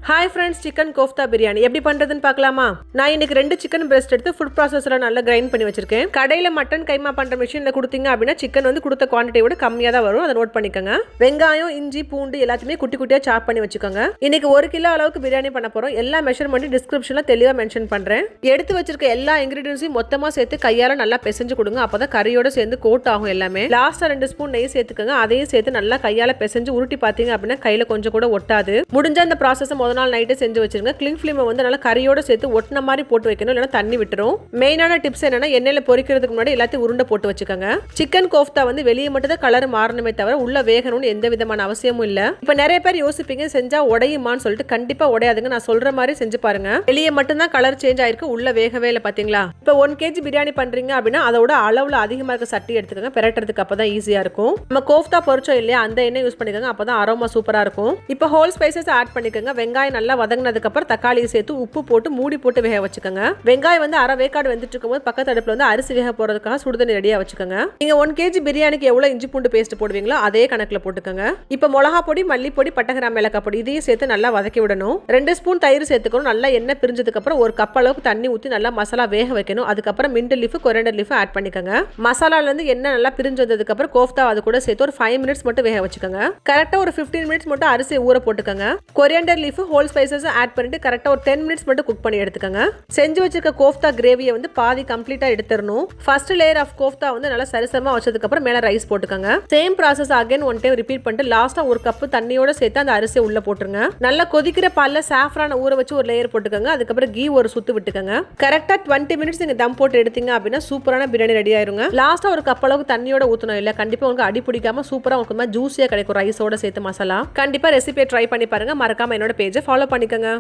Hi friends, chicken kofta biryani எப்படி பண்றதுன்னு பார்க்கலாமா? நான் இன்னைக்கு 2 சிக்கன் பிரஸ்ட் எடுத்து ஃபுட் ப்ராசஸர்ல நல்லா கிரைண்ட் பண்ணி வச்சிருக்கேன். கடையில மட்டன் கைமா பண்ற மிஷின்ல கொடுத்தீங்க அப்படின்னா சிக்கன் வந்து கொடுத்த குவான்டிட்டி விட கம்மியா தான் வரும். அதை நோட் பண்ணிக்கோங்க. வெங்காயம், இஞ்சி, பூண்டு எல்லாத்தையுமே குட்டி குட்டியா சாப் பண்ணி வச்சுக்கோங்க. இன்னைக்கு 1 கிலோ அளவுக்கு பிரியாணி பண்ண போறோம். எல்லா மெஷர்மெண்ட் டிஸ்கிரிப்ஷன்ல தெளிவா மென்ஷன் பண்றேன். எடுத்து வச்சிருக்க எல்லா இன்கிரிடியன்ஸையும் மொத்தமா சேர்த்து கையால நல்லா பிசைஞ்சு கொடுங்க. அப்பதான் கறியோட சேர்ந்து கோட் ஆகும் எல்லாமே. லாஸ்டா 2 ஸ்பூன் நெய் சேர்த்துக்கோங்க. அதையும் சேர்த்து நல்லா கையால பிசைஞ்சு உருட்டி பாத்தீங்க அப்படின்னா கையில கொஞ்சம் கூட ஒட்டாது. முடிஞ்ச அந்த ப்ராசஸ் முதல் நாள் நைட்டே செஞ்சு வச்சிருங்க. கிளிங் ஃபிலிம் வந்து நல்லா கறியோட சேர்த்து ஒட்டின மாதிரி போட்டு வைக்கணும், இல்லைன்னா தண்ணி விட்டுரும். மெயினான டிப்ஸ் என்னன்னா, எண்ணெயில பொரிக்கிறதுக்கு முன்னாடி எல்லாத்தையும் உருண்டை போட்டு வச்சுக்கோங்க. சிக்கன் கோஃப்தா வந்து வெளியே மட்டும் தான் கலர் மாறணுமே தவிர உள்ள வேகணும்னு எந்த விதமான அவசியமும் இல்ல. இப்ப நிறைய பேர் யோசிப்பீங்க, செஞ்சா உடையுமான்னு சொல்லிட்டு. கண்டிப்பா உடையாதுங்க. நான் சொல்ற மாதிரி செஞ்சு பாருங்க. வெளியே மட்டும் தான் கலர் சேஞ்ச் ஆயிருக்கு, உள்ள வேகவே இல்லை. பாத்தீங்களா? இப்ப 1 kg பிரியாணி பண்றீங்க அப்படின்னா அதோட அளவுல அதிகமா இருக்க சட்டி எடுத்துக்கோங்க. பெரட்டுறதுக்கு அப்பதான் ஈஸியா இருக்கும். நம்ம கோஃப்தா பொரிச்சோம் இல்லையா, அந்த எண்ணெய் யூஸ் பண்ணிக்கோங்க. அப்பதான் அரோமா சூப்பரா இருக்கும். இப்ப ஹோல் ஸ்பைசஸ் ஆட் பண்ணிக்கோங்க. வெங்காயம் நல்லா வதங்கினதுக்கு அப்புறம் தக்காளியை சேர்த்து உப்பு போட்டு மூடி போட்டு வேக வச்சுக்கோங்க. வெங்காயம் வந்து அரை வேக்காடு வெந்துட்டு இருக்கும்போது பக்கத்து அடுப்புல வந்து அரிசி வேக போறதுக்காக சுடுதண்ணி ரெடியா வச்சுக்கோங்க. நீங்க 1 kg பிரியாணிக்கு எவ்வளவு இஞ்சி பூண்டு பேஸ்ட் போடுவீங்களோ அதே கணக்குல போட்டுக்கோங்க. இப்ப மிளகா பொடி, மல்லிப்பொடி, பட்டகிராம், ஏலக்காய் பொடி இதையும் சேர்த்து நல்லா வதக்கி விடணும். 2 ஸ்பூன் தயிர் சேர்த்துக்கணும். நல்லா எண்ணெய் பிரிஞ்சதுக்கு அப்புறம் 1 கப் அளவுக்கு தண்ணி ஊற்றி நல்லா மசாலா வேக வைக்கணும். அதுக்கப்புறம் mint leaf, coriander leaf add பண்ணிக்கோங்க. மசாலால இருந்து எண்ணெய் நல்லா பிரிஞ்சு வந்ததுக்கு அப்புறம் கோஃப்தா அது கூட சேர்த்து ஒரு 5 மினிட்ஸ் மட்டும் வேக வச்சுக்கோங்க. கரெக்டா ஒரு 15 மினிட்ஸ் மட்டும் அரிசி ஊற போட்டுக்கோங்க. Coriander leaf, whole spices add பண்ணிட்டு கரெக்டா ஒரு 10 மினிட்ஸ் மட்டும் குக் பண்ணி எடுத்துக்கோங்க. செஞ்சு வச்சிருக்க கோஃப்தா கிரேவியை வந்து பாதி கம்ப்ளீட்டா எடுத்துறணும். ஃபர்ஸ்ட் லேயர் ஆஃப் கோஃப்தா வந்து நல்லா சரிசமா வச்சதுக்கு அப்புறம் மேல ரைஸ் போட்டுக்கோங்க. Same process again 1 time repeat பண்ணிட்டு லாஸ்டா 1 கப் தண்ணியோட சேர்த்து அந்த அரிசியை உள்ள போட்டுருங்க. நல்லா கொதிக்கிற பால்ல சாஃப்ரான ஊற வச்சு ஒரு லேயர் போட்டுக்கோங்க. அதுக்கப்புறம் கீ ஒரு சுத்து விட்டுக்கோங்க. கரெக்டா 20 மினிட்ஸ் நீங்க தம் போட்டு எடுத்தீங்க அப்படின்னா சூப்பரான பிரியாணி ரெடி ஆயிருங்க. லாஸ்டா 1 கப் அளவுக்கு தண்ணியோட ஊத்தணும். இல்ல கண்டிப்பா உங்களுக்கு அடி பிடிக்காம சூப்பரா உங்களுக்கு ஜூஸியா கிடைக்கும் ரைஸோட சேர்த்து மசாலா. கண்டிப்பா ரெசிபியை ட்ரை பண்ணி பாருங்க. மறக்காம என்னோட பேஜை ஃபாலோ பண்ணிக்கோங்க.